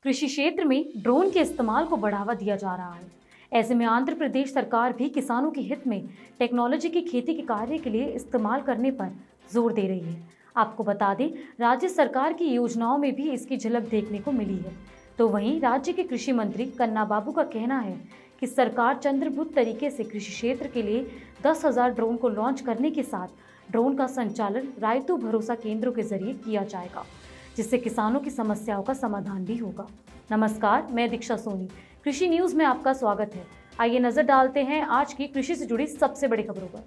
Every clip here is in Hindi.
कृषि क्षेत्र में ड्रोन के इस्तेमाल को बढ़ावा दिया जा रहा है। ऐसे में आंध्र प्रदेश सरकार भी किसानों के हित में टेक्नोलॉजी की खेती के कार्य के लिए इस्तेमाल करने पर जोर दे रही है। आपको बता दें, राज्य सरकार की योजनाओं में भी इसकी झलक देखने को मिली है। तो वहीं राज्य के कृषि मंत्री कन्ना बाबू का कहना है कि सरकार चंद्रभूत तरीके से कृषि क्षेत्र के लिए 10,000 ड्रोन को लॉन्च करने के साथ ड्रोन का संचालन रायतू भरोसा केंद्रों के जरिए किया जाएगा, जिससे किसानों की समस्याओं का समाधान भी होगा। नमस्कार, मैं दीक्षा सोनी, कृषि न्यूज में आपका स्वागत है। आइए नजर डालते हैं आज की कृषि से जुड़ी सबसे बड़ी खबरों पर।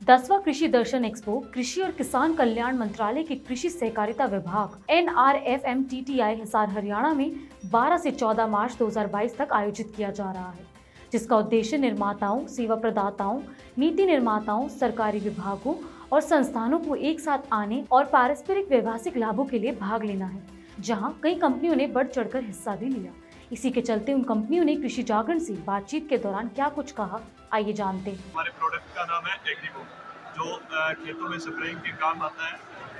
10वां कृषि दर्शन एक्सपो कृषि और किसान कल्याण मंत्रालय के कृषि सहकारिता विभाग NRFMTTI हिसार हरियाणा में 12 से 14 मार्च 2022 तक आयोजित किया जा रहा है, जिसका उद्देश्य निर्माताओं, सेवा प्रदाताओं, नीति निर्माताओं, सरकारी विभागों और संस्थानों को एक साथ आने और पारस्परिक व्यवसायिक लाभों के लिए भाग लेना है, जहां कई कंपनियों ने बढ़ चढ़कर हिस्सा भी लिया। इसी के चलते उन कंपनियों ने कृषि जागरण से बातचीत के दौरान क्या कुछ कहा, आइए जानते हैं। हमारे प्रोडक्ट का नाम है एग्रीबो, जो खेतों में स्प्रेइंग के काम आता है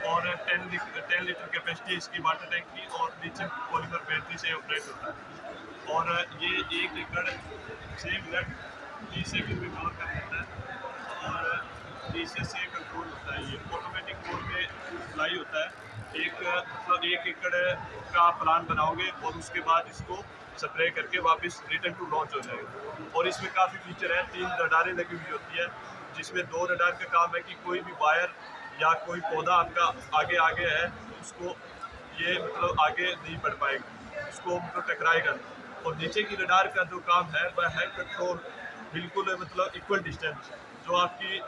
और 10 लीटर कैपेसिटी इसकी वाटर टैंक की और नीचे पॉलीमर बैटरी से ऑपरेट होता है और ये 1 एकड़ 6 मिनट 30 सेकंड में कवर कर देता है और डीसी से कंट्रोल होता है। ये ऑटोमेटिक मोड में अप्लाई होता है। एक एकड़ का प्लान बनाओगे और उसके बाद इसको स्प्रे करके वापस रिटर्न टू लॉन्च हो जाएगा। और इसमें काफ़ी फीचर है। 3 रडारें लगी हुई होती है, जिसमें 2 रडार का काम है कि कोई भी वायर या कोई पौधा आपका आगे है उसको ये मतलब आगे नहीं बढ़ पाएगा, उसको मतलब टकराएगा। और नीचे की रडार का जो काम है वह है कंट्रोल, बिल्कुल मतलब इक्वल डिस्टेंस, जो आपकी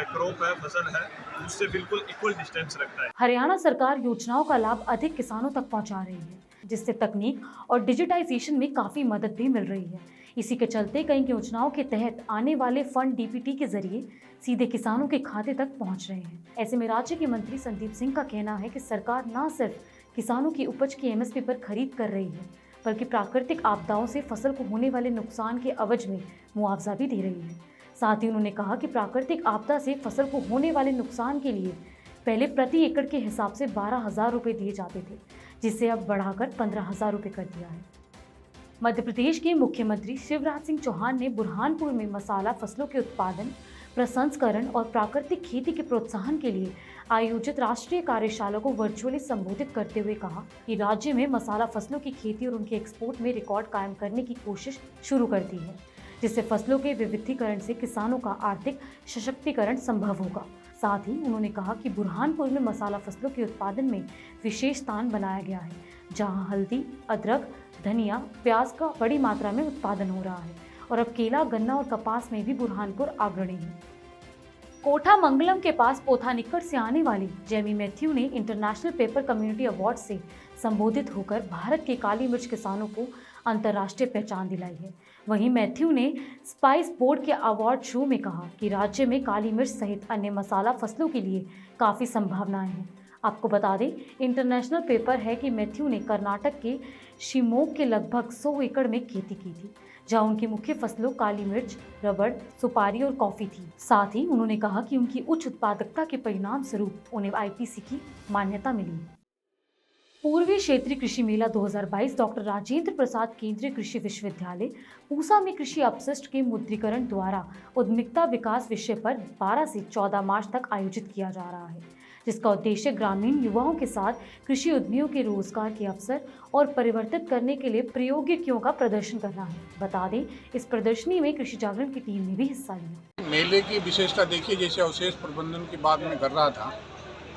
क्रॉप है, फसल है, उससे बिल्कुल इक्वल डिस्टेंस रखता है। हरियाणा सरकार योजनाओं का लाभ अधिक किसानों तक पहुंचा रही है, जिससे तकनीक और डिजिटाइजेशन में काफी मदद भी मिल रही है। इसी के चलते कई योजनाओं के तहत आने वाले फंड DPT के जरिए सीधे किसानों के खाते तक पहुंच रहे हैं। ऐसे में राज्य के मंत्री संदीप सिंह का कहना है कि सरकार न सिर्फ किसानों की उपज की MSP पर खरीद कर रही है, बल्कि प्राकृतिक आपदाओं से फसल को होने वाले नुकसान के एवज में मुआवजा भी दे रही है। साथ ही उन्होंने कहा कि प्राकृतिक आपदा से फसल को होने वाले नुकसान के लिए पहले प्रति एकड़ के हिसाब से 12,000 रुपये दिए जाते थे, जिसे अब बढ़ाकर 15,000 रुपये कर दिया है। मध्य प्रदेश के मुख्यमंत्री शिवराज सिंह चौहान ने बुरहानपुर में मसाला फसलों के उत्पादन, प्रसंस्करण और प्राकृतिक खेती के प्रोत्साहन के लिए आयोजित राष्ट्रीय कार्यशाला को वर्चुअली संबोधित करते हुए कहा कि राज्य में मसाला फसलों की खेती और उनके एक्सपोर्ट में रिकॉर्ड कायम करने की कोशिश शुरू कर दी है, जिससे फसलों के विविधीकरण से किसानों का आर्थिक सशक्तिकरण संभव होगा। साथ ही उन्होंने कहा कि बुरहानपुर में मसाला फसलों के उत्पादन में विशेष स्थान बनाया गया है, जहां हल्दी, अदरक, धनिया, प्याज का बड़ी मात्रा में उत्पादन हो रहा है और अब केला, गन्ना और कपास में भी बुरहानपुर अग्रणी है। कोठा मंगलम के पास पोथानिक्कड़ से आने वाली जेमी मैथ्यू ने इंटरनेशनल पेपर कम्युनिटी अवार्ड से संबोधित होकर भारत के काली मिर्च किसानों को अंतर्राष्ट्रीय पहचान दिलाई है। वहीं मैथ्यू ने स्पाइस बोर्ड के अवार्ड शो में कहा कि राज्य में काली मिर्च सहित अन्य मसाला फसलों के लिए काफ़ी संभावनाएं हैं। आपको बता दें, इंटरनेशनल पेपर है कि मैथ्यू ने कर्नाटक के शिमोग के लगभग 100 एकड़ में खेती की थी, जहां उनकी मुख्य फसलों काली मिर्च, रबड़, सुपारी और कॉफी थी। साथ ही उन्होंने कहा कि उनकी उच्च उत्पादकता के परिणाम स्वरूप उन्हें IPC की मान्यता मिली। पूर्वी क्षेत्रीय कृषि मेला 2022 डॉक्टर राजेंद्र प्रसाद केंद्रीय कृषि विश्वविद्यालय पूसा में कृषि अपशिष्ट के मुद्रीकरण द्वारा उद्यमिता विकास विषय पर 12 से 14 मार्च तक आयोजित किया जा रहा है, जिसका उद्देश्य ग्रामीण युवाओं के साथ कृषि उद्यमियों के रोजगार के अवसर और परिवर्तित करने के लिए प्रौद्योगिकियों का प्रदर्शन करना है। बता दें, इस प्रदर्शनी में कृषि जागरण की टीम ने भी हिस्सा लिया। मेले की विशेषता देखिए, जैसे अवशेष प्रबंधन की बात मैं कर रहा था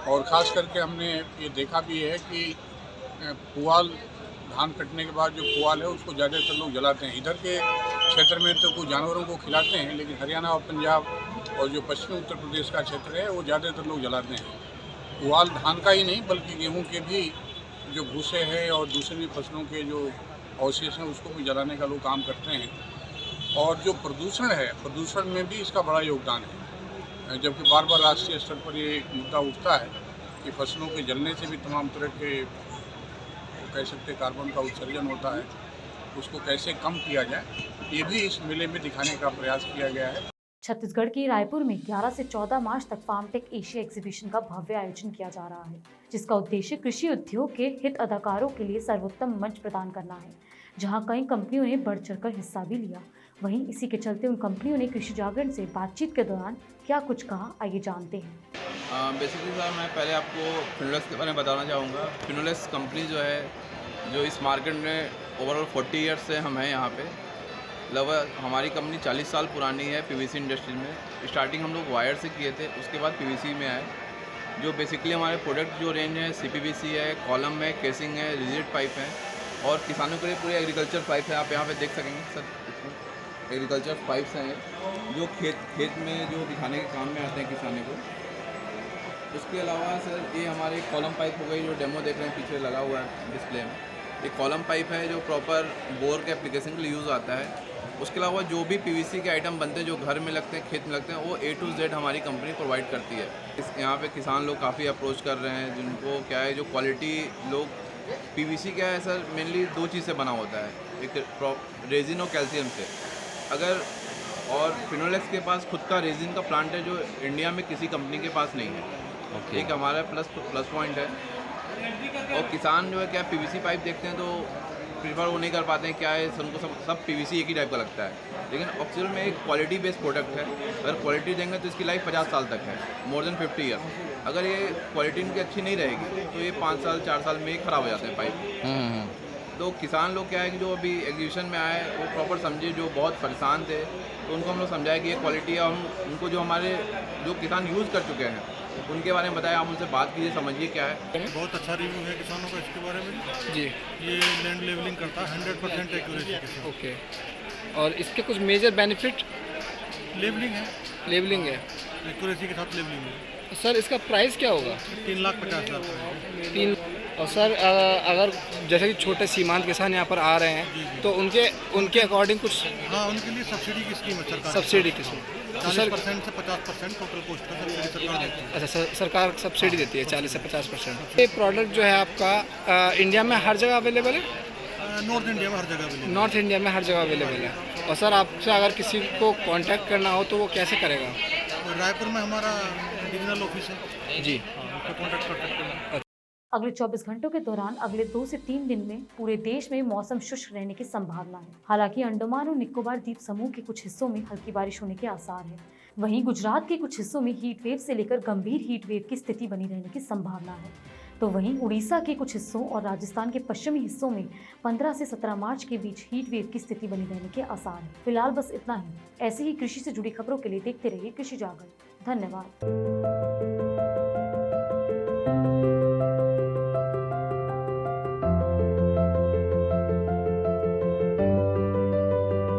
और ख़ास करके हमने ये देखा भी है कि पुआल, धान कटने के बाद जो पुआल है उसको ज़्यादातर लोग जलाते हैं। इधर के क्षेत्र में तो कुछ जानवरों को खिलाते हैं, लेकिन हरियाणा और पंजाब और जो पश्चिमी उत्तर प्रदेश का क्षेत्र है वो ज़्यादातर लोग जलाते हैं। पुआल धान का ही नहीं बल्कि गेहूं के भी जो भूसे हैं और दूसरी फसलों के जो अवशेष हैं उसको भी जलाने का लोग काम करते हैं। और जो प्रदूषण है, प्रदूषण में भी इसका बड़ा योगदान है, जबकि बार बार राष्ट्रीय स्तर पर ये मुद्दा उठता है कि फसलों के जलने से भी तमाम तरह के कह सकते कार्बन का उत्सर्जन होता है, उसको कैसे कम किया जाए, ये भी इस मेले में दिखाने का प्रयास किया गया है। छत्तीसगढ़ के रायपुर में 11 से 14 मार्च तक फार्मटेक एशिया एग्जीबिशन का भव्य आयोजन किया जा रहा है, जिसका उद्देश्य कृषि उद्योग के हित अधिकारों के लिए सर्वोत्तम मंच प्रदान करना है, जहां कई कंपनियों ने बढ़ चढ़कर हिस्सा भी लिया। वहीं इसी के चलते उन कंपनियों ने कृषि जागरण से बातचीत के दौरान क्या कुछ कहा, आइए जानते हैं। बेसिकली सर, मैं पहले आपको फिनोलेक्स के बारे में बताना चाहूँगा। फिनोलेक्स कंपनी जो है, जो इस मार्केट में ओवरऑल 40 ईयर्स से हम हैं यहाँ पे। लगभग हमारी कंपनी 40 साल पुरानी है पीवीसी इंडस्ट्री में। स्टार्टिंग हम लोग वायर से किए थे, उसके बाद पीवीसी में आए। जो बेसिकली हमारे प्रोडक्ट जो रेंज है, सीपीवीसी है, कॉलम है, केसिंग है, रिजिड पाइप है और किसानों के लिए पूरे एग्रीकल्चर पाइप है। आप यहाँ पे देख सकेंगे सर, इसमें एग्रीकल्चर पाइप्स हैं जो खेत में जो बिछाने के काम में आते हैं किसानों को। उसके अलावा सर, ये हमारे कॉलम पाइप हो गई, जो डेमो देख रहे हैं पीछे लगा हुआ है डिस्प्ले में। ये कॉलम पाइप है जो प्रॉपर बोर के एप्लीकेशन के लिए यूज़ आता है। उसके अलावा जो भी पीवीसी के आइटम बनते हैं, जो घर में लगते हैं, खेत में लगते हैं, वो A to Z हमारी कंपनी प्रोवाइड करती है। यहाँ पे किसान लोग काफ़ी अप्रोच कर रहे हैं, जिनको क्या है, जो क्वालिटी लोग पीवीसी क्या है सर, मेनली 2 चीज़ से बना होता है, एक रेजिन और कैल्शियम से। अगर और फिनोलेक्स के पास खुद का रेजिन का प्लांट है, जो इंडिया में किसी कंपनी के पास नहीं है। एक हमारा प्लस पॉइंट है। और किसान जो है क्या, पीवीसी पाइप देखते हैं तो प्रीफर वो नहीं कर पाते हैं, क्या है, उनको सब पीवीसी एक ही टाइप का लगता है। लेकिन एक्चुअल में एक क्वालिटी बेस्ड प्रोडक्ट है। अगर क्वालिटी देंगे तो इसकी लाइफ 50 साल तक है, मोर देन 50 ईयर्स। अगर ये क्वालिटी इनकी अच्छी नहीं रहेगी तो ये 5 साल 4 साल में ही ख़राब हो जाते हैं पाइप। तो किसान लोग क्या है कि जो अभी एग्जीबिशन में आए, वो प्रॉपर समझे, जो बहुत परेशान थे, तो उनको हम लोग समझाए कि ये क्वालिटी है। और उनको जो हमारे जो किसान यूज़ कर चुके हैं उनके बारे में बताया। आप उनसे बात कीजिए, समझिए क्या है। बहुत अच्छा रिव्यू है किसानों का इसके बारे में जी। ये लैंड लेवलिंग करता है 100% एक्यूरेसी के साथ। ओके, और इसके कुछ मेजर बेनिफिट? लेवलिंग है, लेबलिंग है। एक्यूरेसी के साथ लेवलिंग है। सर, इसका प्राइस क्या होगा? 3,50,000 3। और सर, अगर जैसे कि छोटे सीमांत किसान यहाँ पर आ रहे हैं तो उनके अकॉर्डिंग कुछ हाँ, उनके लिए सब्सिडी की स्कीम है सरकार। सब्सिडी किस्म? 40% से 50% टोटल कॉस्ट का सब्सिडी सरकार देती है। अच्छा, सरकार सब्सिडी देती है 40 से 50%। ये प्रोडक्ट जो है आपका इंडिया में हर जगह अवेलेबल है? नॉर्थ इंडिया में हर जगह अवेलेबल है। नॉर्थ इंडिया में हर जगह अवेलेबल है। और सर, आपसे अगर किसी को कांटेक्ट करना हो तो वो कैसे करेगा? रायपुर में हमारा रीजनल ऑफिस है जी, तो कॉन्टैक्ट कर सकते हैं। अगले 24 घंटों के दौरान अगले 2 से 3 दिन में पूरे देश में मौसम शुष्क रहने की संभावना है। हालांकि अंडमान और निकोबार द्वीप समूह के कुछ हिस्सों में हल्की बारिश होने के आसार हैं। वहीं गुजरात के कुछ हिस्सों में हीट वेव से लेकर गंभीर हीट वेव की स्थिति बनी रहने की संभावना है। तो वहीं उड़ीसा के कुछ हिस्सों और राजस्थान के पश्चिमी हिस्सों में 15 से 17 मार्च के बीच हीट वेव की स्थिति बनी रहने के आसार हैं। फिलहाल बस इतना ही। ऐसे ही कृषि से जुड़ी खबरों के लिए देखते रहिए कृषि जागरण। धन्यवाद।